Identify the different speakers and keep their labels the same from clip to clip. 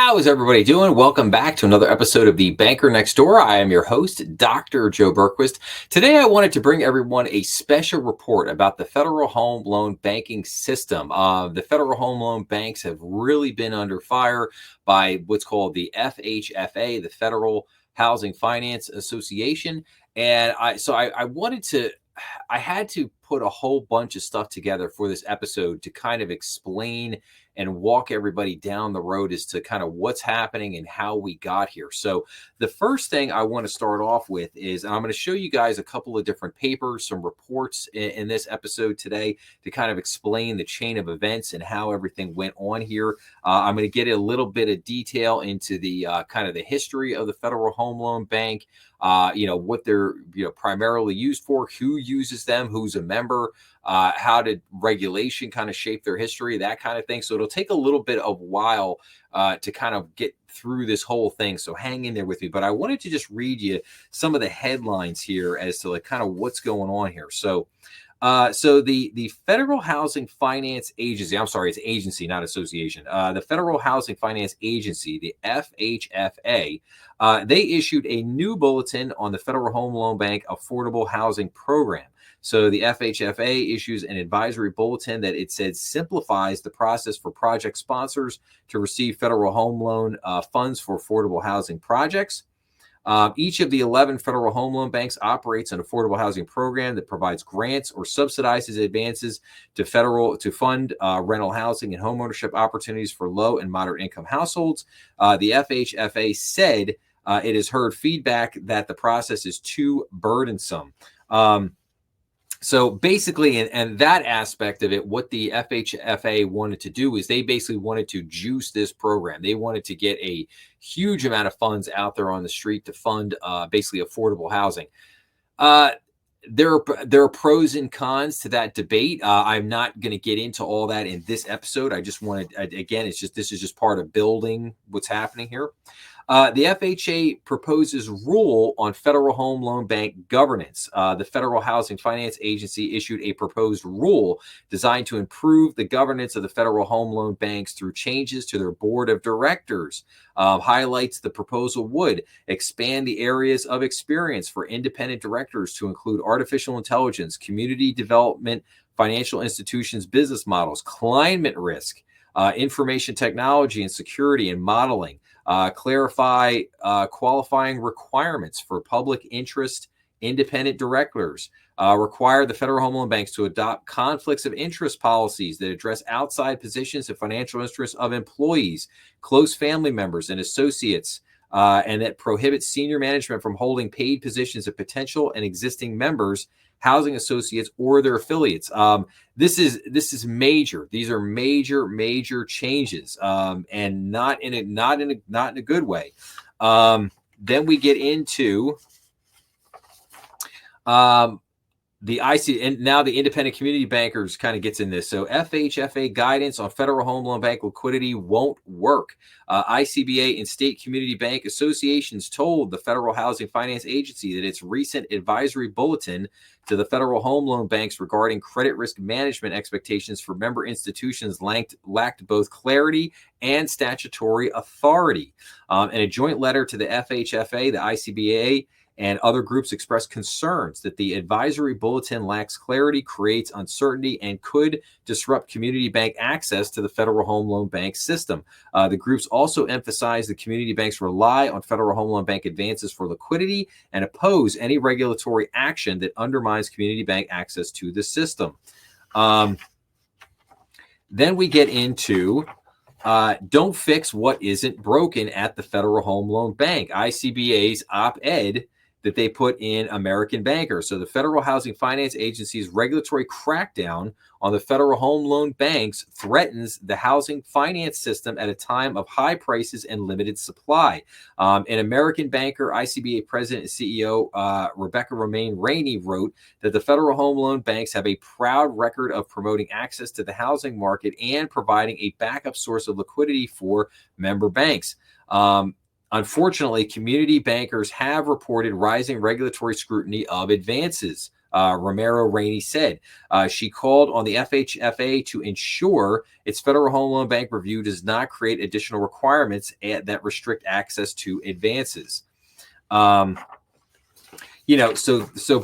Speaker 1: How is everybody doing? Welcome back to another episode of The Banker Next Door. I am your host, Dr. Joe Berquist. Today, I wanted to bring everyone a special report about the federal home loan banking system. The federal home loan banks have really been under fire by what's called the FHFA, the Federal Housing Finance Association. And I had to put a whole bunch of stuff together for this episode to kind of explain and walk everybody down the road as to kind of what's happening and how we got here. So the first thing I want to start off with is I'm going to show you guys a couple of different papers, some reports in this episode today to kind of explain the chain of events and how everything went on here. I'm going to get a little bit of detail into the kind of the history of the Federal Home Loan Bank, what they're primarily used for, who uses them, who's a member, how did regulation kind of shape their history, that kind of thing. So it'll take a little bit of while to kind of get through this whole thing. So hang in there with me. But I wanted to just read you some of the headlines here as to like kind of what's going on here. So the Federal Housing Finance Agency, I'm sorry, it's agency, not association. The Federal Housing Finance Agency, the FHFA, they issued a new bulletin on the Federal Home Loan Bank Affordable Housing Program. So the FHFA issues an advisory bulletin that it said simplifies the process for project sponsors to receive federal home loan funds for affordable housing projects. Each of the 11 federal home loan banks operates an affordable housing program that provides grants or subsidizes advances to fund rental housing and homeownership opportunities for low and moderate income households. The FHFA said it has heard feedback that the process is too burdensome. So basically, and that aspect of it, what the FHFA wanted to do is they basically wanted to juice this program. They wanted to get a huge amount of funds out there on the street to fund basically affordable housing. There are pros and cons to that debate. I'm not going to get into all that in this episode. I just wanted, again, this is just part of building what's happening here. The FHA proposes rule on federal home loan bank governance. The Federal Housing Finance Agency issued a proposed rule designed to improve the governance of the federal home loan banks through changes to their board of directors. Highlights the proposal would expand the areas of experience for independent directors to include artificial intelligence, community development, financial institutions, business models, climate risk, information technology and security and modeling. Clarify qualifying requirements for public interest independent directors. Require the federal home loan banks to adopt conflicts of interest policies that address outside positions and financial interests of employees, close family members, and associates, and that prohibits senior management from holding paid positions of potential and existing members, housing associates, or their affiliates. This is major. These are major changes, and not in a good way. Then we get into the IC, and now the independent community bankers kind of gets in this. So FHFA guidance on federal home loan bank liquidity won't work. ICBA and state community bank associations told the Federal Housing Finance Agency that its recent advisory bulletin to the federal home loan banks regarding credit risk management expectations for member institutions lacked both clarity and statutory authority. In a joint letter to the FHFA, the ICBA, and other groups expressed concerns that the advisory bulletin lacks clarity, creates uncertainty, and could disrupt community bank access to the federal home loan bank system. The groups also emphasized the community banks rely on federal home loan bank advances for liquidity and oppose any regulatory action that undermines community bank access to the system. Then we get into don't fix what isn't broken at the Federal Home Loan Bank. ICBA's op-ed that they put in American Banker. So the Federal Housing Finance Agency's regulatory crackdown on the federal home loan banks threatens the housing finance system at a time of high prices and limited supply. In American Banker, ICBA President and CEO Rebecca Romaine Rainey wrote that the federal home loan banks have a proud record of promoting access to the housing market and providing a backup source of liquidity for member banks. Unfortunately, community bankers have reported rising regulatory scrutiny of advances Romero Rainey said. She called on the FHFA to ensure its Federal Home Loan Bank review does not create additional requirements that restrict access to advances. So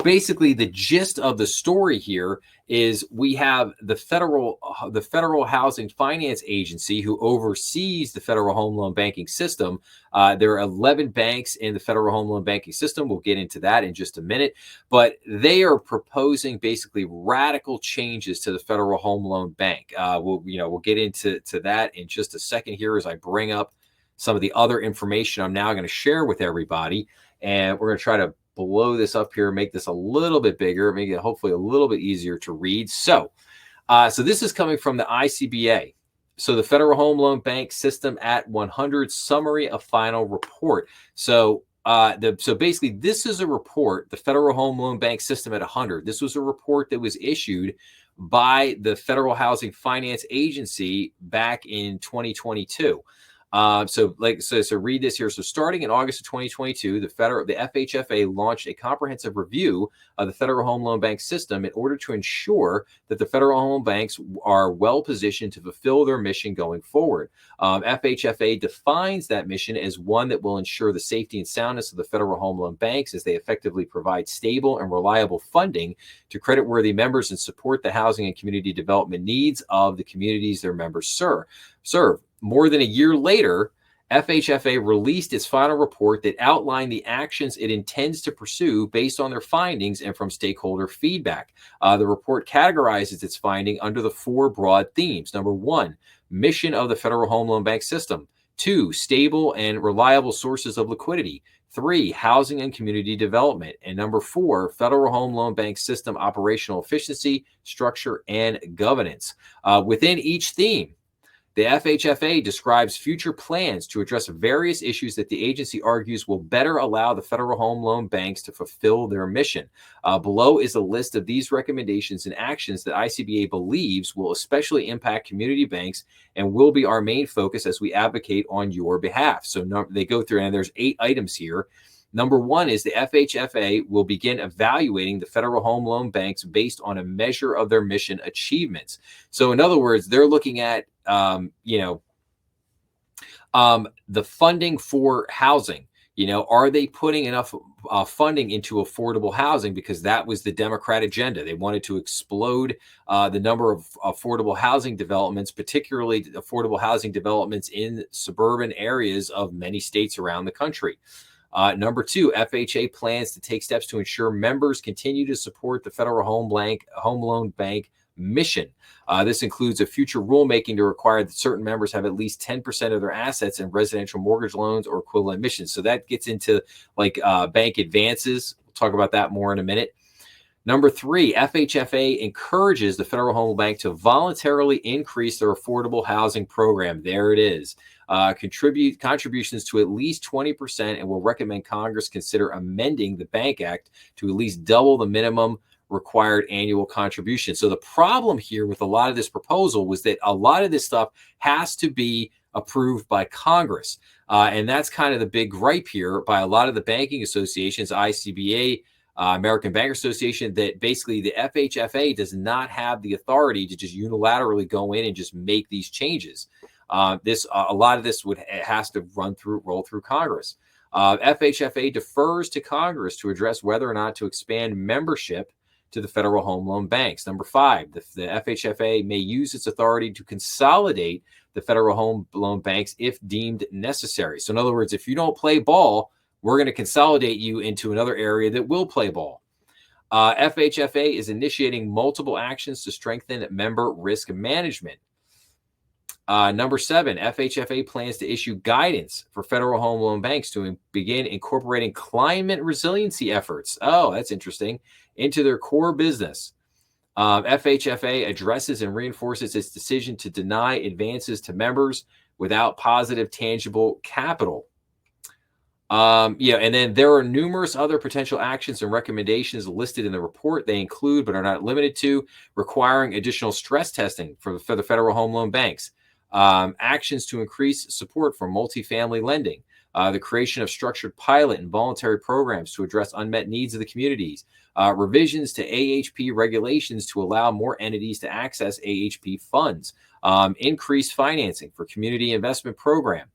Speaker 1: basically the gist of the story here is we have the Federal Housing Finance Agency, who oversees the federal home loan banking system. There are 11 banks in the federal home loan banking system. We'll get into that in just a minute, but they are proposing basically radical changes to the Federal Home Loan Bank. We'll get into that in just a second here as I bring up some of the other information I'm now going to share with everybody, and we're going to try to blow this up here, make this a little bit bigger, make it hopefully a little bit easier to read. So this is coming from the ICBA. So the Federal Home Loan Bank System at 100 summary of final report. So basically this is a report, the Federal Home Loan Bank System at 100. This was a report that was issued by the Federal Housing Finance Agency back in 2022. So read this here. So starting in August of 2022, the FHFA launched a comprehensive review of the Federal Home Loan Bank system in order to ensure that the federal home banks are well positioned to fulfill their mission going forward. FHFA defines that mission as one that will ensure the safety and soundness of the federal home loan banks as they effectively provide stable and reliable funding to creditworthy members and support the housing and community development needs of the communities their members serve. More than a year later, FHFA released its final report that outlined the actions it intends to pursue based on their findings and from stakeholder feedback. The report categorizes its finding under the four broad themes. Number one, mission of the Federal Home Loan Bank system. 2, stable and reliable sources of liquidity. 3, housing and community development. And number 4, Federal Home Loan Bank system operational efficiency, structure, and governance. Within each theme, the FHFA describes future plans to address various issues that the agency argues will better allow the federal home loan banks to fulfill their mission. Below is a list of these recommendations and actions that ICBA believes will especially impact community banks and will be our main focus as we advocate on your behalf. So they go through, and there's 8 items here. Number 1 is the FHFA will begin evaluating the federal home loan banks based on a measure of their mission achievements. So in other words, they're looking at the funding for housing. Are they putting enough funding into affordable housing? Because that was the Democrat agenda. They wanted to explode the number of affordable housing developments, particularly affordable housing developments in suburban areas of many states around the country. Number 2, FHA plans to take steps to ensure members continue to support the Federal Home Loan Bank mission. This includes a future rulemaking to require that certain members have at least 10% of their assets in residential mortgage loans or equivalent missions. So that gets into bank advances. We'll talk about that more in a minute. Number 3, FHFA encourages the Federal Home Loan Bank to voluntarily increase their affordable housing program. There it is. Contributions to at least 20%, and will recommend Congress consider amending the Bank Act to at least double the minimum required annual contribution. So the problem here with a lot of this proposal was that a lot of this stuff has to be approved by Congress. And that's kind of the big gripe here by a lot of the banking associations, ICBA, American Bankers Association, that basically the FHFA does not have the authority to just unilaterally go in and just make these changes. A lot of this has to roll through Congress. FHFA defers to Congress to address whether or not to expand membership to the federal home loan banks. Number 5, the FHFA may use its authority to consolidate the federal home loan banks if deemed necessary. So in other words, if you don't play ball, we're going to consolidate you into another area that will play ball. FHFA is initiating multiple actions to strengthen member risk management. Number 7, FHFA plans to issue guidance for federal home loan banks to begin incorporating climate resiliency efforts. Oh, that's interesting. Into their core business. FHFA addresses and reinforces its decision to deny advances to members without positive tangible capital. And then there are numerous other potential actions and recommendations listed in the report. They include, but are not limited to, requiring additional stress testing for the federal home loan banks, actions to increase support for multifamily lending, the creation of structured pilot and voluntary programs to address unmet needs of the communities, revisions to AHP regulations to allow more entities to access AHP funds, increased financing for community investment program,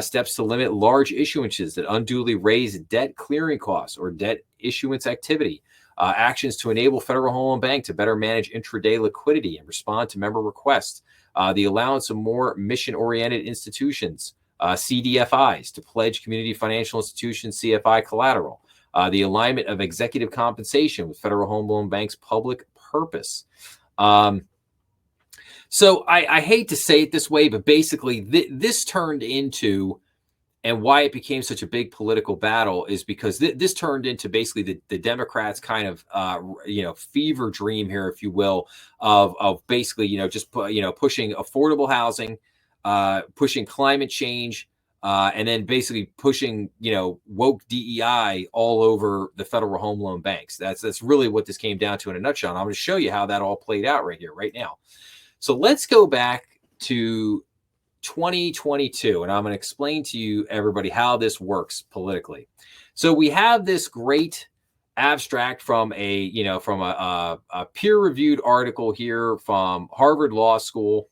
Speaker 1: steps to limit large issuances that unduly raise debt clearing costs or debt issuance activity, actions to enable Federal Home Loan Bank to better manage intraday liquidity and respond to member requests, the allowance of more mission-oriented institutions, CDFIs, to pledge community financial institutions CFI collateral, the alignment of executive compensation with Federal Home Loan Bank's public purpose. So I hate to say it this way, but basically this turned into, and why it became such a big political battle is because this turned into basically the Democrats' kind of fever dream here, if you will, of basically just pushing affordable housing, pushing climate change, and then basically pushing woke DEI all over the Federal Home Loan Banks. That's really what this came down to in a nutshell. And I'm going to show you how that all played out right here, right now. So let's go back to 2022, and I'm going to explain to you, everybody, how this works politically. So we have this great abstract from a peer-reviewed article here from Harvard Law School.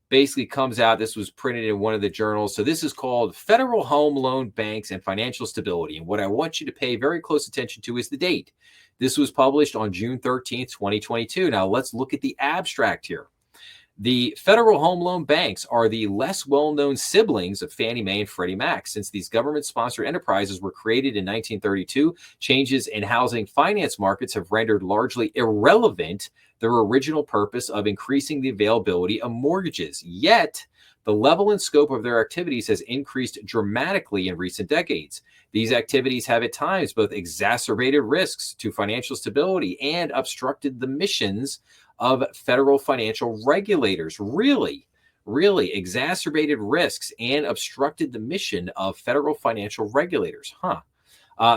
Speaker 1: Basically comes out, this was printed in one of the journals. So this is called Federal Home Loan Banks and Financial Stability. And what I want you to pay very close attention to is the date. This was published on June 13th, 2022. Now let's look at the abstract here. The Federal Home Loan Banks are the less well-known siblings of Fannie Mae and Freddie Mac. Since these government-sponsored enterprises were created in 1932, changes in housing finance markets have rendered largely irrelevant their original purpose of increasing the availability of mortgages. Yet, the level and scope of their activities has increased dramatically in recent decades. These activities have at times both exacerbated risks to financial stability and obstructed the missions of federal financial regulators. Really exacerbated risks and obstructed the mission of federal financial regulators.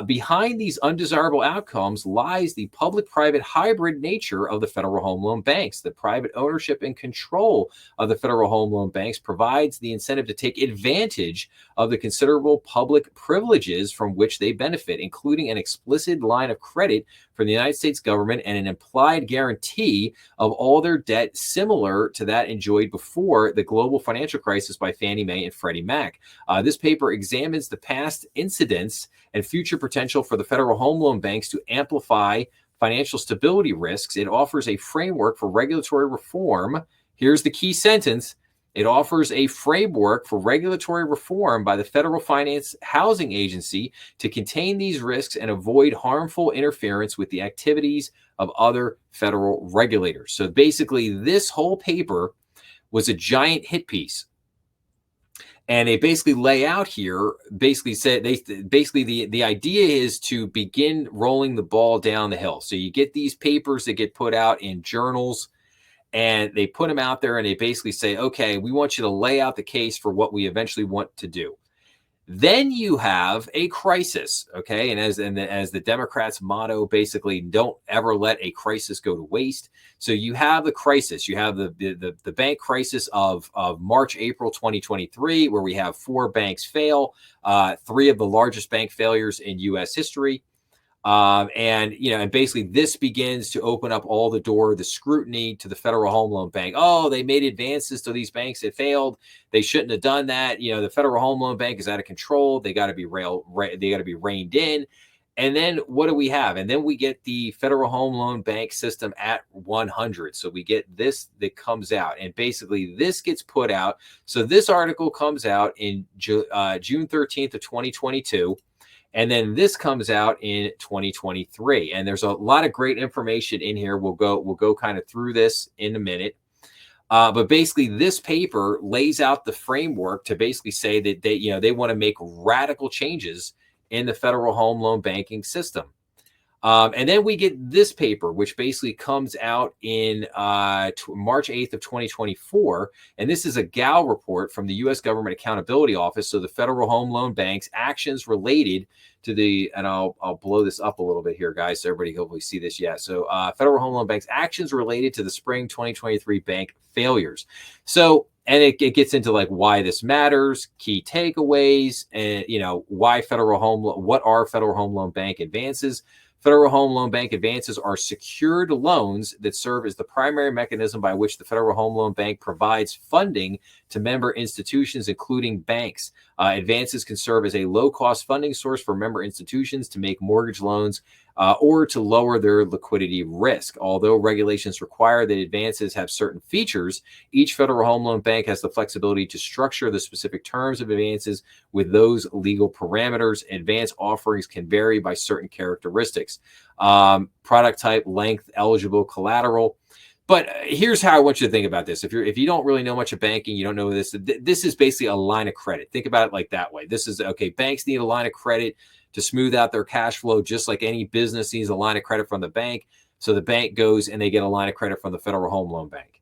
Speaker 1: Behind these undesirable outcomes lies the public-private hybrid nature of the Federal Home Loan Banks. The private ownership and control of the Federal Home Loan Banks provides the incentive to take advantage of the considerable public privileges from which they benefit, including an explicit line of credit from the United States government and an implied guarantee of all their debt similar to that enjoyed before the global financial crisis by Fannie Mae and Freddie Mac. This paper examines the past incidents and future potential for the Federal Home Loan Banks to amplify financial stability risks. It offers a framework for regulatory reform. Here's the key sentence. It offers a framework for regulatory reform by the Federal Finance Housing Agency to contain these risks and avoid harmful interference with the activities of other federal regulators. So basically, this whole paper was a giant hit piece. And they basically lay out here, the idea is to begin rolling the ball down the hill. So you get these papers that get put out in journals, and they put them out there, and they basically say, okay, we want you to lay out the case for what we eventually want to do. Then you have a crisis, okay? And as the Democrats' motto, basically, don't ever let a crisis go to waste. So you have the crisis. You have the bank crisis of March, April 2023, where we have 4 banks fail, 3 of the largest bank failures in U.S. history. And basically this begins to open up all the scrutiny to the Federal Home Loan Bank. Oh, they made advances to these banks that failed. They shouldn't have done that. The Federal Home Loan Bank is out of control. They got to be reined in. And then what do we have? And then we get the Federal Home Loan Bank system at 100. So we get this that comes out, and basically this gets put out. So this article comes out in June 13th of 2022. And then this comes out in 2023. And there's a lot of great information in here. We'll go kind of through this in a minute. But basically, this paper lays out the framework to basically say that they want to make radical changes in the federal home loan banking system. And then we get this paper, which basically comes out in March 8th of 2024. And this is a GAL report from the U.S. Government Accountability Office. So the Federal Home Loan Bank's actions related to and I'll blow this up a little bit here, guys, so everybody hopefully see this. Yeah. So Federal Home Loan Bank's actions related to the spring 2023 bank failures. So And it gets into like why this matters, key takeaways, and why what are Federal Home Loan Bank advances. Federal Home Loan Bank advances are secured loans that serve as the primary mechanism by which the Federal Home Loan Bank provides funding to member institutions, including banks. Advances can serve as a low-cost funding source for member institutions to make mortgage loans or to lower their liquidity risk. Although regulations require that advances have certain features, each Federal Home Loan Bank has the flexibility to structure the specific terms of advances with those legal parameters. Advance offerings can vary by certain characteristics: product type, length, eligible collateral. But here's how I want you to think about this. If you don't really know much of banking, you don't know this. This is basically a line of credit. Think about it like that way. This is okay. Banks need a line of credit to smooth out their cash flow, just like any business needs a line of credit from the bank. So the bank goes and they get a line of credit from the Federal Home Loan Bank.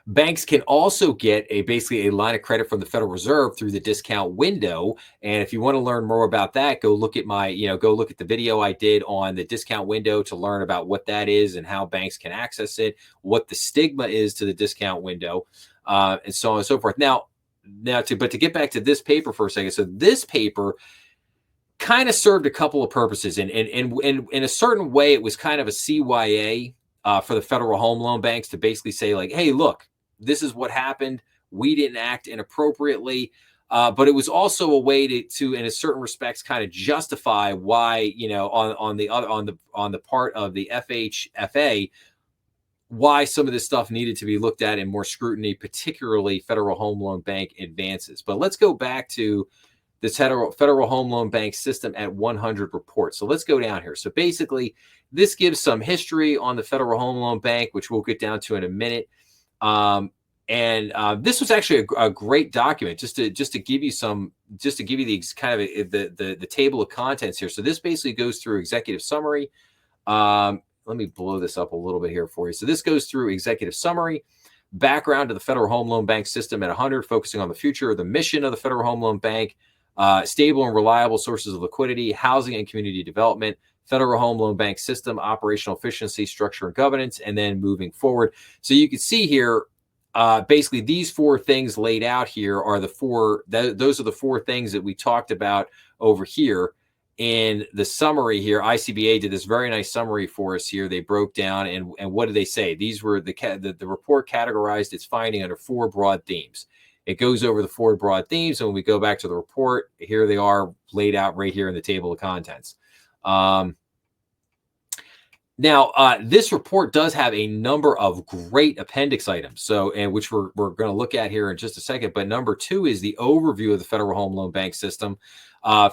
Speaker 1: Banks can also get basically a line of credit from the Federal Reserve through the discount window. And if you want to learn more about that, go look at the video I did on the discount window to learn about what that is and how banks can access it, what the stigma is to the discount window, and so on and so forth. To get back to this paper for a second. So this paper kind of served a couple of purposes. And in a certain way, it was kind of a CYA for the Federal Home Loan Banks to basically say like, hey, look, this is what happened. We didn't act inappropriately. But it was also a way to, in a certain respects, kind of justify why, on the part of the FHFA, why some of this stuff needed to be looked at in more scrutiny, particularly Federal Home Loan Bank advances. But let's go back to the Federal Home Loan Bank system at 100 report. So let's go down here. So basically, this gives some history on the Federal Home Loan Bank, which we'll get down to in a minute. This was actually a great document just to give you the kind of the table of contents here. So this basically goes through executive summary. Let me blow this up a little bit here for you. So this goes through executive summary, background to the Federal Home Loan Bank system at 100, focusing on the future, the mission of the Federal Home Loan Bank, stable and reliable sources of liquidity, housing and community development, Federal Home Loan Bank system, operational efficiency, structure and governance, and then moving forward. So you can see here, basically these four things laid out here are those are the four things that we talked about over here in the summary here. ICBA did this very nice summary for us here. They broke down and what did they say? These were the report categorized its finding under four broad themes. It goes over the four broad themes, and when we go back to the report, here they are laid out right here in the table of contents. This report does have a number of great appendix items, which we're going to look at here in just a second. But number 2 is the overview of the Federal Home Loan Bank system,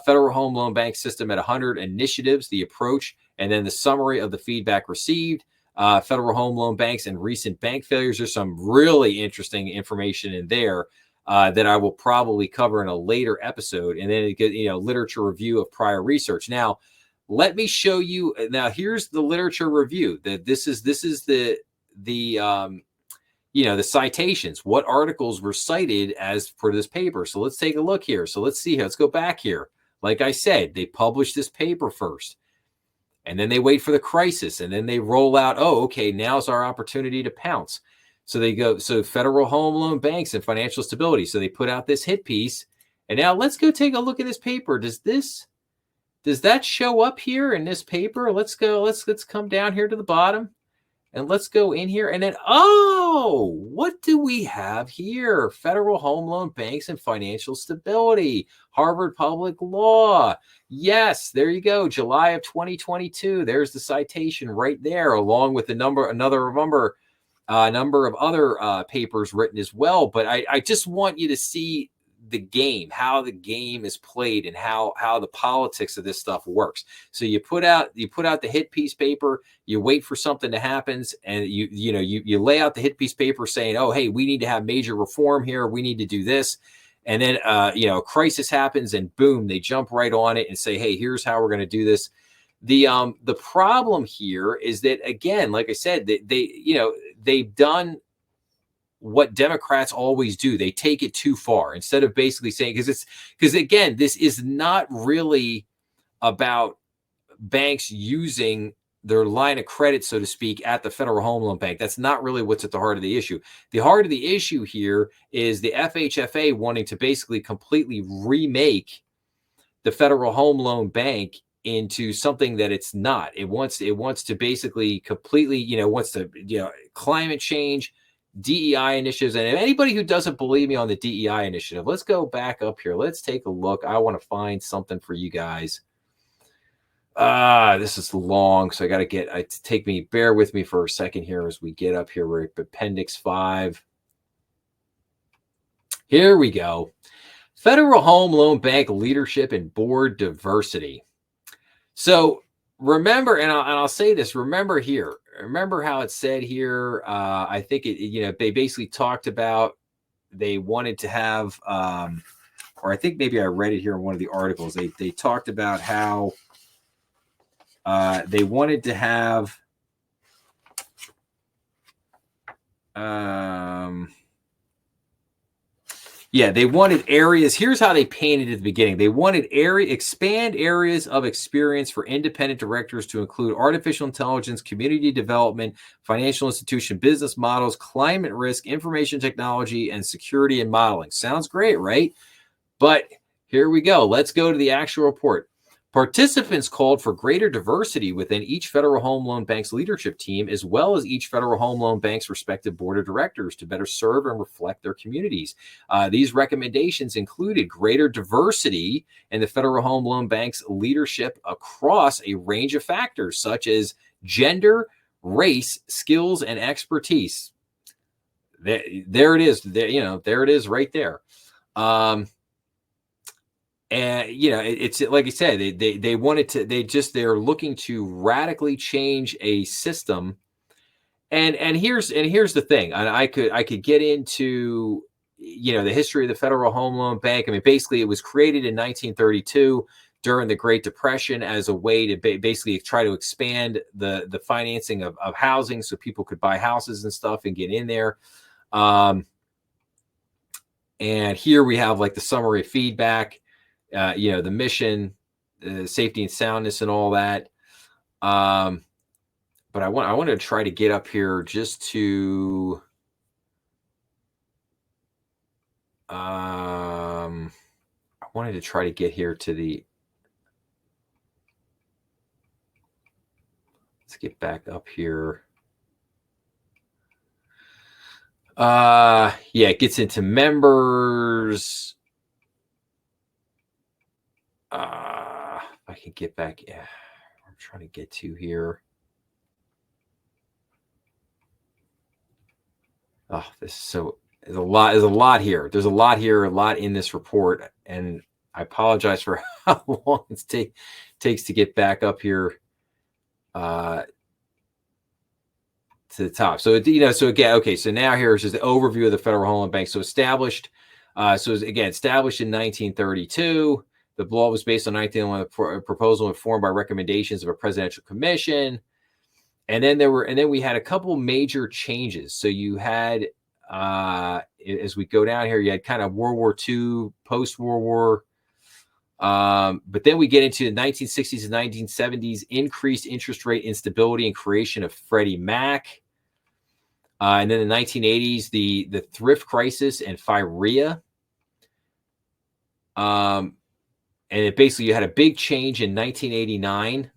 Speaker 1: Federal Home Loan Bank system at 100 initiatives, the approach, and then the summary of the feedback received. Federal Home Loan Banks and recent bank failures. There's some really interesting information in there that I will probably cover in a later episode. And then literature review of prior research. Now, let me show you. Now, here's the literature review. This is the citations. What articles were cited as for this paper? So let's take a look here. So let's see. Let's go back here. Like I said, they published this paper first. And then they wait for the crisis, and then they roll out, oh, okay, now's our opportunity to pounce. So they go, so Federal Home Loan Banks and financial stability. So they put out this hit piece. And now let's go take a look at this paper. Does that show up here in this paper? Let's come down here to the bottom. And let's go in here. And then, oh, what do we have here? Federal Home Loan Banks and financial stability. Harvard Public Law. Yes, there you go. July of 2022. There's the citation right there, along with a number of other papers written as well. But I just want you to see the game, how the game is played, and how the politics of this stuff works. So you put out the hit piece paper, you wait for something to happen, and you lay out the hit piece paper saying, oh, hey, we need to have major reform here, we need to do this. And then a crisis happens, and boom, they jump right on it and say, hey, here's how we're going to do this. The problem here is that, again, like I said, they've done what Democrats always do. They take it too far instead of basically saying, because again, this is not really about banks using their line of credit, so to speak, at the Federal Home Loan Bank. That's not really what's at the heart of the issue. The heart of the issue here is the FHFA wanting to basically completely remake the Federal Home Loan Bank into something that it's not. It wants to basically completely, wants to, climate change, DEI initiatives. And anybody who doesn't believe me on the DEI initiative, let's go back up here. Let's take a look. I want to find something for you guys. This is long, so I got to bear with me for a second here as we get up here. We're at Appendix 5. Here we go. Federal Home Loan Bank leadership and board diversity. So remember, and I'll say this, remember how it said here, I think they basically talked about, they wanted to have, or I think maybe I read it here in one of the articles. They talked about how they wanted to have, they wanted areas. Here's how they painted at the beginning. They wanted expand areas of experience for independent directors to include artificial intelligence, community development, financial institution business models, climate risk, information technology, and security and modeling. Sounds great, right? But here we go. Let's go to the actual report. Participants called for greater diversity within each Federal Home Loan Bank's leadership team, as well as each Federal Home Loan Bank's respective board of directors, to better serve and reflect their communities. These recommendations included greater diversity in the Federal Home Loan Bank's leadership across a range of factors, such as gender, race, skills, and expertise. There it is. There it is right there. And it's like I said, they wanted to, they're looking to radically change a system. And here's the thing. And I could get into, the history of the Federal Home Loan Bank. I mean, basically it was created in 1932 during the Great Depression as a way to basically try to expand the financing of housing so people could buy houses and stuff and get in there. And here we have like the summary of feedback. The mission, safety and soundness and all that. But I wanted to try to get up here just to, I wanted to try to get here to the, let's get back up here. It gets into members. If I can get back, I'm trying to get to here. Oh, there's a lot here. There's a lot here, a lot in this report, and I apologize for how long it takes to get back up here to the top. So so now here's just the overview of the Federal Home Loan Bank. So established in 1932. The law was based on 1901 proposal informed by recommendations of a presidential commission. And then we had a couple major changes. So you had, as we go down here, you had kind of World War II, post-World War. But then we get into the 1960s and 1970s, increased interest rate instability and creation of Freddie Mac. And then the 1980s, the thrift crisis and FIREA. And you had a big change in 1989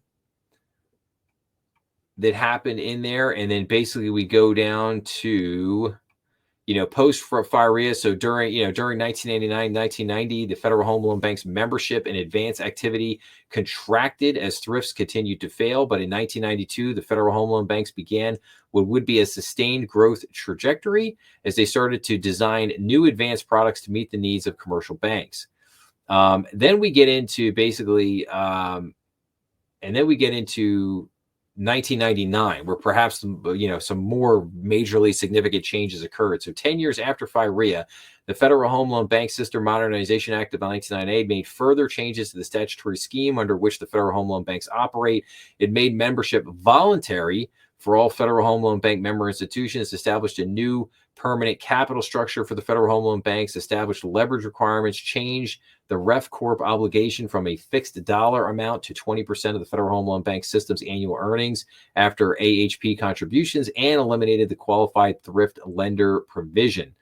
Speaker 1: that happened in there. And then basically we go down to, post FIREA. So during 1989, 1990, the Federal Home Loan Bank's membership and advance activity contracted as thrifts continued to fail. But in 1992, the Federal Home Loan Banks began what would be a sustained growth trajectory as they started to design new advanced products to meet the needs of commercial banks. Then we get into 1999, where perhaps some more majorly significant changes occurred. So 10 years after FIREA, the Federal Home Loan Bank System Modernization Act of 1998 made further changes to the statutory scheme under which the Federal Home Loan Banks operate. It made membership voluntary for all Federal Home Loan Bank member institutions, established a new permanent capital structure for the Federal Home Loan Banks, established leverage requirements, changed the Ref Corp obligation from a fixed dollar amount to 20% of the Federal Home Loan Bank system's annual earnings after AHP contributions, and eliminated the qualified thrift lender provision.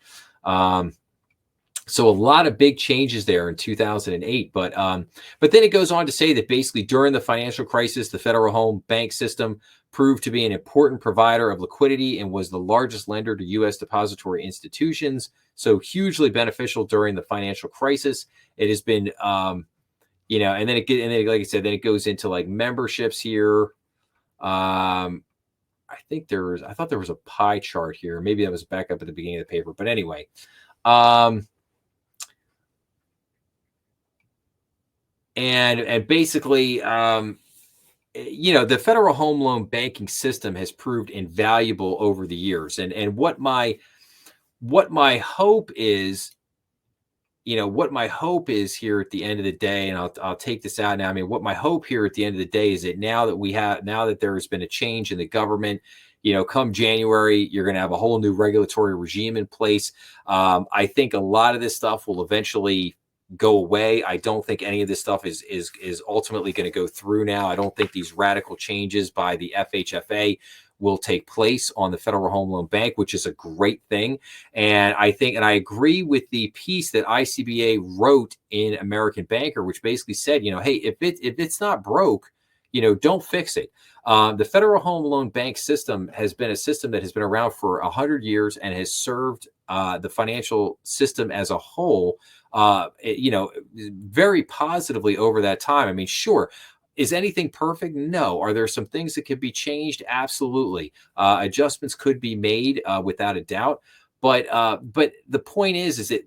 Speaker 1: So a lot of big changes there in 2008, but then it goes on to say that basically during the financial crisis, the Federal Home Bank system proved to be an important provider of liquidity and was the largest lender to U.S. depository institutions. So hugely beneficial during the financial crisis. It has been, and then like I said, then it goes into like memberships here. I thought there was a pie chart here. Maybe that was back up at the beginning of the paper, but anyway. And basically, the Federal Home Loan banking system has proved invaluable over the years. And what my hope is, what my hope is here at the end of the day, and I'll take this out now. I mean, what my hope here at the end of the day is that now that there has been a change in the government, come January, you're going to have a whole new regulatory regime in place. I think a lot of this stuff will eventually go away. I don't think any of this stuff is ultimately going to go through now. I don't think these radical changes by the FHFA will take place on the Federal Home Loan Bank, which is a great thing. And I agree with the piece that ICBA wrote in American Banker, which basically said, hey, if it's not broke, don't fix it. The Federal Home Loan Bank system has been a system that has been around for 100 years and has served the financial system as a whole, very positively over that time. I mean, sure. Is anything perfect? No. Are there some things that could be changed? Absolutely. Adjustments could be made without a doubt. But the point is that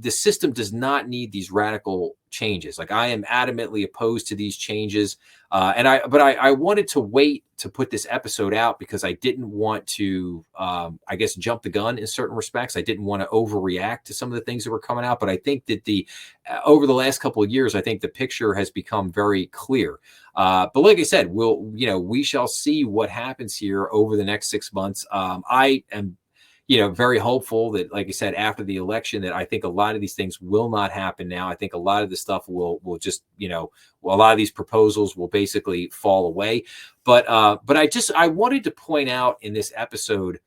Speaker 1: the system does not need these radical changes. Like, I am adamantly opposed to these changes. But I wanted to wait to put this episode out because I didn't want to, jump the gun in certain respects. I didn't want to overreact to some of the things that were coming out. But I think that over the last couple of years, I think the picture has become very clear. But like I said, we shall see what happens here over the next 6 months. I am very hopeful that, like I said, after the election, that I think a lot of these things will not happen now. I think a lot of the stuff will just, a lot of these proposals will basically fall away. But I wanted to point out in this episode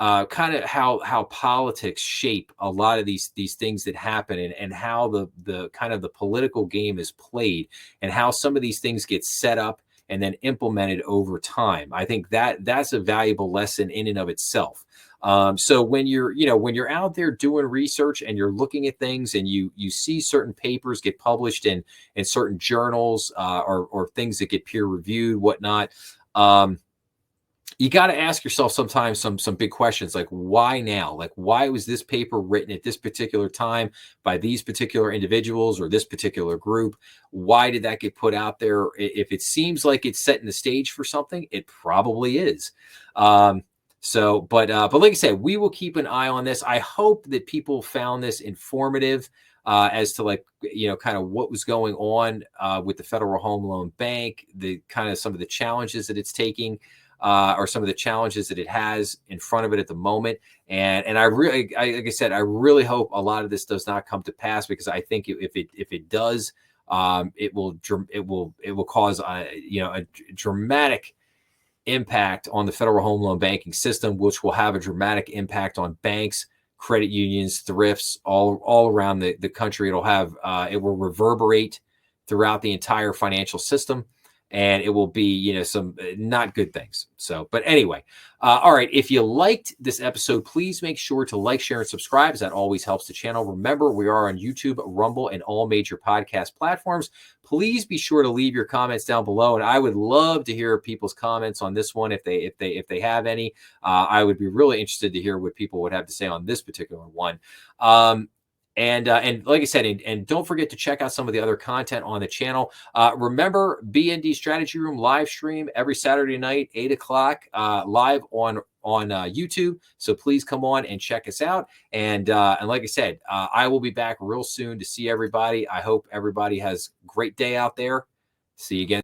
Speaker 1: kind of how politics shape a lot of these things that happen, and how the kind of the political game is played, and how some of these things get set up and then implemented over time. I think that's a valuable lesson in and of itself. So when you're out there doing research and you're looking at things and you see certain papers get published in certain journals, or things that get peer reviewed, whatnot, you got to ask yourself sometimes some big questions, like, why now? Like, why was this paper written at this particular time by these particular individuals or this particular group? Why did that get put out there? If it seems like it's setting the stage for something, it probably is. But like I said, we will keep an eye on this. I hope that people found this informative as to, like, kind of what was going on with the Federal Home Loan Bank, the kind of some of the challenges that it's taking, or some of the challenges that it has in front of it at the moment. And I really, like I said, I really hope a lot of this does not come to pass, because I think if it does, it will cause a dramatic impact on the Federal Home Loan banking system, which will have a dramatic impact on banks, credit unions, thrifts, all around the country. It will reverberate throughout the entire financial system, and it will be, some not good things. So, but anyway, all right. If you liked this episode, please make sure to like, share, and subscribe, as that always helps the channel. Remember, we are on YouTube, Rumble, and all major podcast platforms. Please be sure to leave your comments down below, and I would love to hear people's comments on this one if they have any. I would be really interested to hear what people would have to say on this particular one. And like I said, and don't forget to check out some of the other content on the channel. Remember, BND Strategy Room live stream every Saturday night, 8 o'clock, live on YouTube. So please come on and check us out. And like I said, I will be back real soon to see everybody. I hope everybody has a great day out there. See you again.